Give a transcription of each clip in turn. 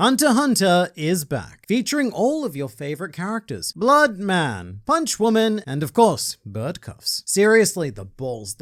Hunter x Hunter is back, featuring all of your favorite characters. Blood Man, Punch Woman, and of course, Bird Cuffs. Seriously, the balls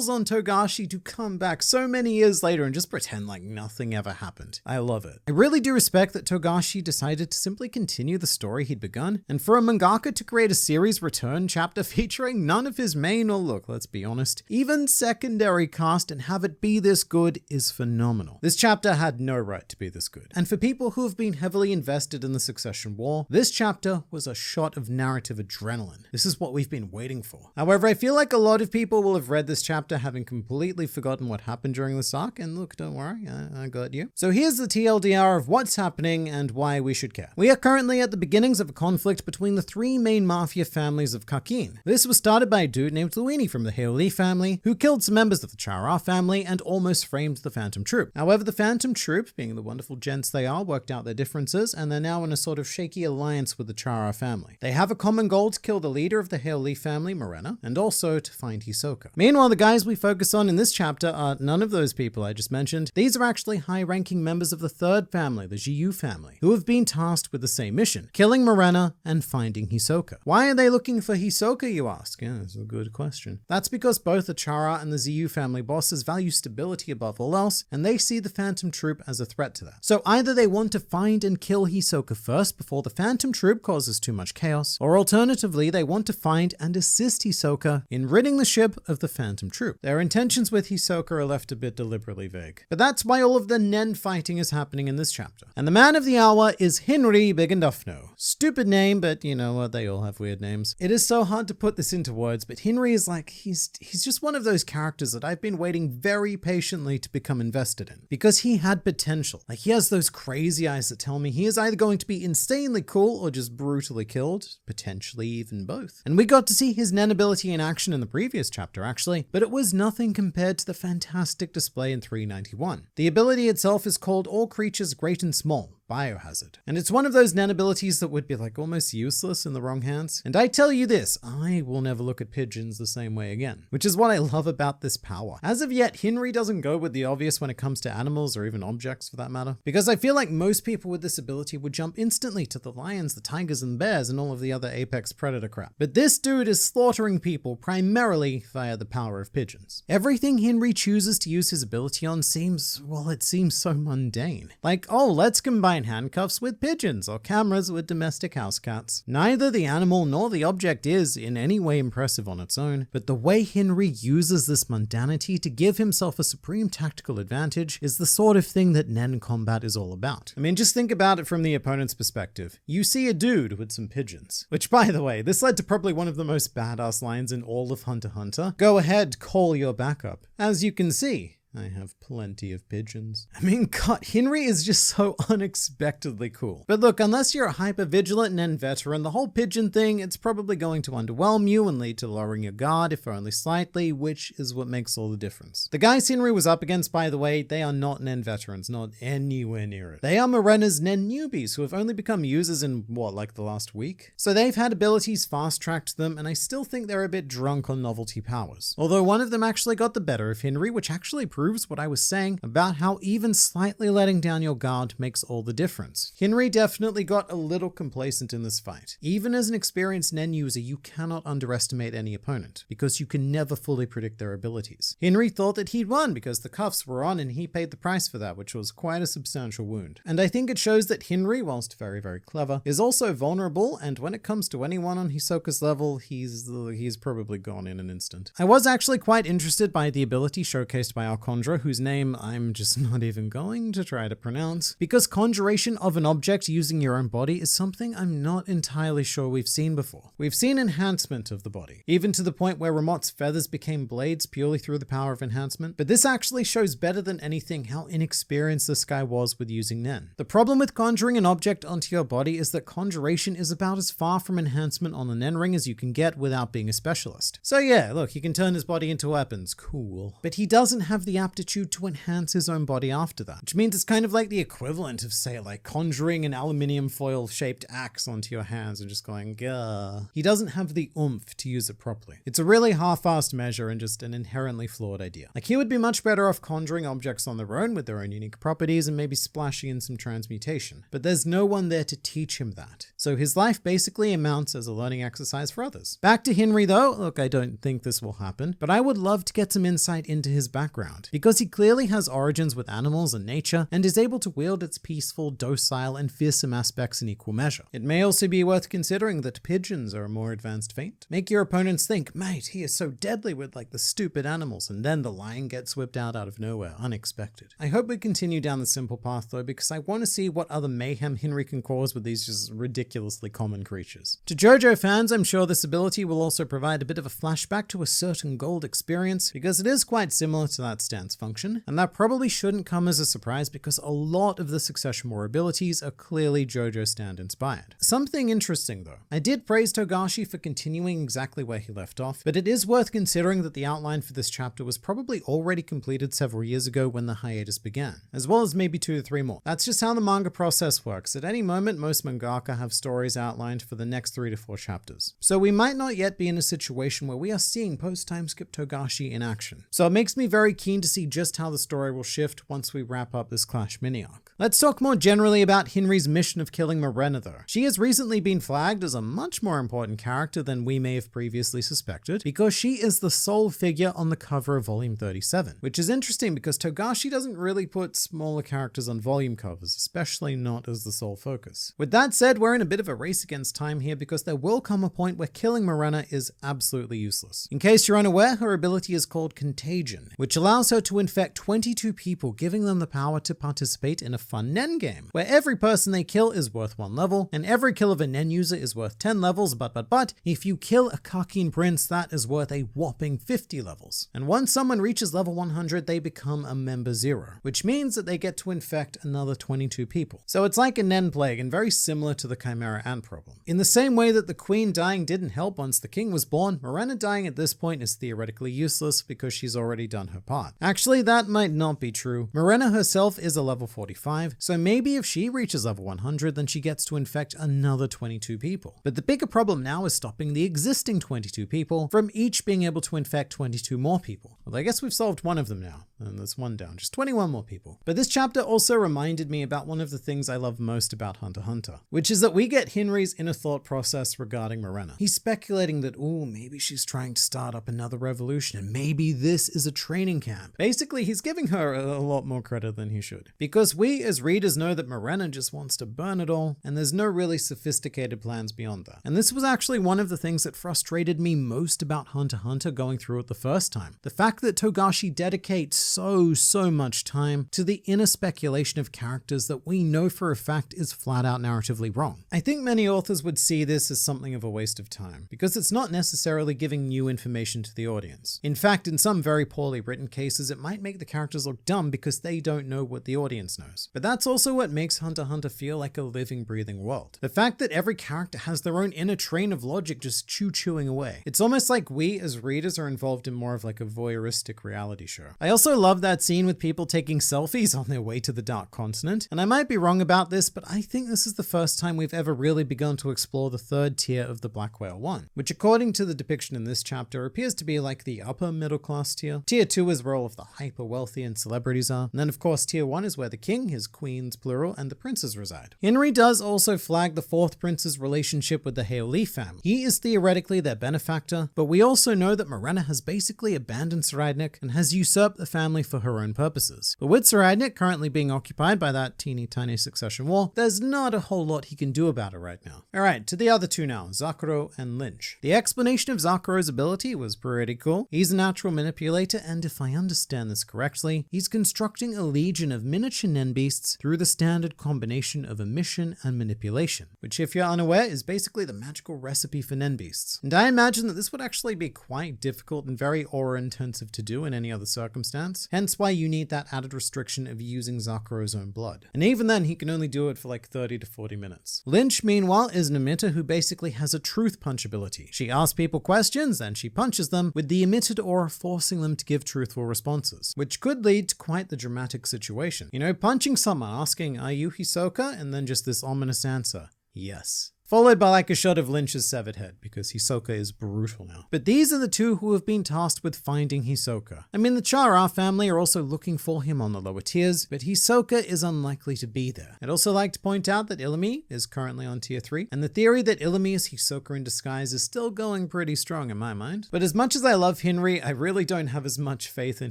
on Togashi to come back so many years later and just pretend like nothing ever happened. I love it. I really do respect that Togashi decided to simply continue the story he'd begun, and for a mangaka to create a series return chapter featuring none of his main, or look, let's be honest, even secondary cast and have it be this good is phenomenal. This chapter had no right to be this good. And for people who have been heavily invested in the Succession War, this chapter was a shot of narrative adrenaline. This is what we've been waiting for. However, I feel like a lot of people will have read this chapter having completely forgotten what happened during this arc, and look, don't worry, I got you. So here's the TLDR of what's happening and why we should care. We are currently at the beginnings of a conflict between the three main mafia families of Kakin. This was started by a dude named Luini from the Haoli family, who killed some members of the Chara family and almost framed the Phantom Troop. However, the Phantom Troop, being the wonderful gents they are, worked out their differences, and they're now in a sort of shaky alliance with the Chara family. They have a common goal to kill the leader of the Haoli family, Morena, and also to find Hisoka. Meanwhile, the guys we focus on in this chapter are none of those people I just mentioned. These are actually high-ranking members of the third family, the Jiyu family, who have been tasked with the same mission, killing Morena and finding Hisoka. Why are they looking for Hisoka, you ask? Yeah, that's a good question. That's because both the Chara and the Ziyu family bosses value stability above all else, and they see the Phantom Troop as a threat to that. So either they want to find and kill Hisoka first before the Phantom Troop causes too much chaos, or alternatively, they want to find and assist Hisoka in ridding the ship of the Phantom Troop. Their intentions with Hisoka are left a bit deliberately vague. But that's why all of the Nen fighting is happening in this chapter. And the man of the hour is Hinri Bigandufno. Stupid name, but you know what, they all have weird names. It is so hard to put this into words, but Hinri is like, he's just one of those characters that I've been waiting very patiently to become invested in. Because he had potential. Like, he has those crazy eyes that tell me he is either going to be insanely cool or just brutally killed, potentially even both. And we got to see his Nen ability in action in the previous chapter actually, but it was nothing compared to the fantastic display in 391. The ability itself is called All Creatures Great and Small, Biohazard. And it's one of those Nen abilities that would be like almost useless in the wrong hands. And I tell you this, I will never look at pigeons the same way again, which is what I love about this power. As of yet, Hinri doesn't go with the obvious when it comes to animals or even objects for that matter, because I feel like most people with this ability would jump instantly to the lions, the tigers and bears and all of the other apex predator crap. But this dude is slaughtering people primarily via the power of pigeons. Everything Hinri chooses to use his ability on seems, well, it seems so mundane. Like, oh, let's combine handcuffs with pigeons or cameras with domestic house cats. Neither the animal nor the object is in any way impressive on its own, but the way Hinri uses this mundanity to give himself a supreme tactical advantage is the sort of thing that Nen combat is all about. I mean, just think about it from the opponent's perspective. You see a dude with some pigeons, which by the way, this led to probably one of the most badass lines in all of Hunter x Hunter. Go ahead, call your backup. As you can see, I have plenty of pigeons. I mean, God, Hinri is just so unexpectedly cool. But look, unless you're a hyper-vigilant Nen veteran, the whole pigeon thing, it's probably going to underwhelm you and lead to lowering your guard, if only slightly, which is what makes all the difference. The guys Hinri was up against, by the way, they are not Nen veterans, not anywhere near it. They are Morena's Nen newbies who have only become users in, what, like the last week? So they've had abilities fast-tracked to them, and I still think they're a bit drunk on novelty powers. Although one of them actually got the better of Hinri, which actually proves what I was saying about how even slightly letting down your guard makes all the difference. Hinri definitely got a little complacent in this fight. Even as an experienced Nen user, you cannot underestimate any opponent, because you can never fully predict their abilities. Hinri thought that he'd won because the cuffs were on and he paid the price for that, which was quite a substantial wound. And I think it shows that Hinri, whilst very, very clever, is also vulnerable, and when it comes to anyone on Hisoka's level, he's probably gone in an instant. I was actually quite interested by the ability showcased by our whose name I'm just not even going to try to pronounce, because conjuration of an object using your own body is something I'm not entirely sure we've seen before. We've seen enhancement of the body, even to the point where Ramot's feathers became blades purely through the power of enhancement, but this actually shows better than anything how inexperienced this guy was with using Nen. The problem with conjuring an object onto your body is that conjuration is about as far from enhancement on the Nen ring as you can get without being a specialist. So yeah, look, he can turn his body into weapons, cool. But he doesn't have the aptitude to enhance his own body after that, which means it's kind of like the equivalent of, say, like conjuring an aluminium foil shaped axe onto your hands and just going, gah. He doesn't have the oomph to use it properly. It's a really half-assed measure and just an inherently flawed idea. Like, he would be much better off conjuring objects on their own with their own unique properties and maybe splashing in some transmutation. But there's no one there to teach him that. So his life basically amounts as a learning exercise for others. Back to Henry though, look, I don't think this will happen, but I would love to get some insight into his background, because he clearly has origins with animals and nature and is able to wield its peaceful, docile, and fearsome aspects in equal measure. It may also be worth considering that pigeons are a more advanced feint. Make your opponents think, mate, he is so deadly with like the stupid animals, and then the lion gets whipped out of nowhere, unexpected. I hope we continue down the simple path though, because I want to see what other mayhem Henry can cause with these just ridiculously common creatures. To JoJo fans, I'm sure this ability will also provide a bit of a flashback to a certain gold experience, because it is quite similar to that stance function, and that probably shouldn't come as a surprise because a lot of the Succession War abilities are clearly JoJo stand inspired. Something interesting though, I did praise Togashi for continuing exactly where he left off, but it is worth considering that the outline for this chapter was probably already completed several years ago when the hiatus began, as well as maybe 2 to 3 more. That's just how the manga process works. At any moment, most mangaka have stories outlined for the next 3 to 4 chapters. So we might not yet be in a situation where we are seeing post-time skip Togashi in action. So it makes me very keen to see just how the story will shift once we wrap up this Clash mini-arc. Let's talk more generally about Henry's mission of killing Morena though. She has recently been flagged as a much more important character than we may have previously suspected, because she is the sole figure on the cover of Volume 37, which is interesting because Togashi doesn't really put smaller characters on volume covers, especially not as the sole focus. With that said, we're in a bit of a race against time here because there will come a point where killing Morena is absolutely useless. In case you're unaware, her ability is called Contagion, which allows her to infect 22 people, giving them the power to participate in a fun Nen game, where every person they kill is worth 1 level, and every kill of a Nen user is worth 10 levels, but if you kill a Kakin prince, that is worth a whopping 50 levels. And once someone reaches level 100, they become a member 0, which means that they get to infect another 22 people. So it's like a Nen plague and very similar to the Chimera Ant problem. In the same way that the queen dying didn't help once the king was born, Morena dying at this point is theoretically useless because she's already done her part. Actually, that might not be true. Morena herself is a level 45, so maybe if she reaches level 100, then she gets to infect another 22 people. But the bigger problem now is stopping the existing 22 people from each being able to infect 22 more people. Well, I guess we've solved one of them now, and there's one down, just 21 more people. But this chapter also reminded me about one of the things I love most about Hunter x Hunter, which is that we get Henry's inner thought process regarding Morena. He's speculating that, ooh, maybe she's trying to start up another revolution, and maybe this is a training camp. Basically, he's giving her a lot more credit than he should. Because we as readers know that Morena just wants to burn it all, and there's no really sophisticated plans beyond that. And this was actually one of the things that frustrated me most about Hunter x Hunter going through it the first time. The fact that Togashi dedicates so much time to the inner speculation of characters that we know for a fact is flat out narratively wrong. I think many authors would see this as something of a waste of time, because it's not necessarily giving new information to the audience. In fact, in some very poorly written cases, it might make the characters look dumb because they don't know what the audience knows. But that's also what makes Hunter x Hunter feel like a living, breathing world. The fact that every character has their own inner train of logic just chewing away. It's almost like we as readers are involved in more of like a voyeuristic reality show. I also love that scene with people taking selfies on their way to the Dark Continent, and I might be wrong about this, but I think this is the first time we've ever really begun to explore the third tier of the Black Whale 1, which according to the depiction in this chapter appears to be like the upper middle class tier. Tier 2 is where all of the hyper wealthy and celebrities are, and then of course tier 1 is where the king, his queens plural, and the princes reside. Henry does also flag the 4th prince's relationship with the Haoli family. He is theoretically their benefactor, but we also know that Morena has basically abandoned Saraidnik and has usurped the family for her own purposes. But with Saraidnik currently being occupied by that teeny tiny succession war, there's not a whole lot he can do about it right now. Alright, to the other two now, Zakuro and Lynch. The explanation of Zakuro's ability was pretty cool. He's a natural manipulator, and if I understand this correctly, he's constructing a legion of miniature Nen beasts beasts through the standard combination of omission and manipulation, which if you're unaware is basically the magical recipe for nen beasts. And I imagine that this would actually be quite difficult and very aura intensive to do in any other circumstance, hence why you need that added restriction of using Zakuro's own blood. And even then he can only do it for like 30 to 40 minutes. Lynch meanwhile is an emitter who basically has a truth punch ability. She asks people questions and she punches them, with the emitted aura forcing them to give truthful responses, which could lead to quite the dramatic situation. You know, punching someone asking, "Are you Hisoka?" and then just this ominous answer, "Yes." Followed by like a shot of Lynch's severed head, because Hisoka is brutal now. But these are the two who have been tasked with finding Hisoka. I mean, the Chara family are also looking for him on the lower tiers, but Hisoka is unlikely to be there. I'd also like to point out that Illumi is currently on tier 3, and the theory that Illumi is Hisoka in disguise is still going pretty strong in my mind. But as much as I love Henry, I really don't have as much faith in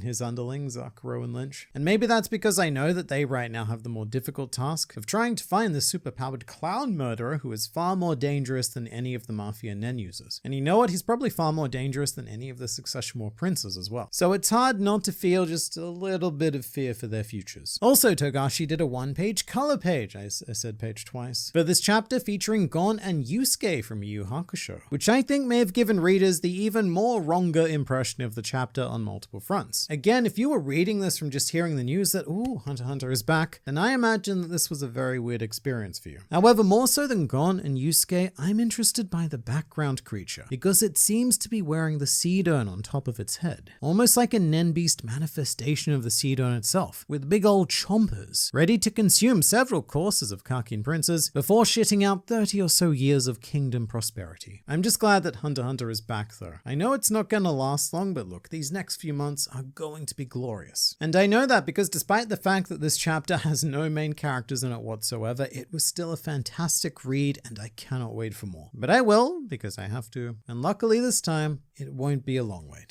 his underlings, Zakuro and Lynch. And maybe that's because I know that they right now have the more difficult task of trying to find this superpowered clown murderer who is far more dangerous than any of the Mafia Nen users. And you know what? He's probably far more dangerous than any of the Succession War princes as well. So it's hard not to feel just a little bit of fear for their futures. Also, Togashi did a one-page color page, I said page twice, for this chapter featuring Gon and Yusuke from Yu Yu Hakusho, which I think may have given readers the even more wronger impression of the chapter on multiple fronts. Again, if you were reading this from just hearing the news that, ooh, Hunter x Hunter is back, then I imagine that this was a very weird experience for you. However, more so than Gon and Yusuke, I'm interested by the background creature, because it seems to be wearing the seed urn on top of its head, almost like a Nen Beast manifestation of the seed urn itself, with big old chompers, ready to consume several courses of Kakin princes before shitting out 30 or so years of kingdom prosperity. I'm just glad that Hunter x Hunter is back though. I know it's not gonna last long, but look, these next few months are going to be glorious. And I know that because despite the fact that this chapter has no main characters in it whatsoever, it was still a fantastic read and I cannot wait for more. But I will, because I have to. And luckily this time, it won't be a long wait.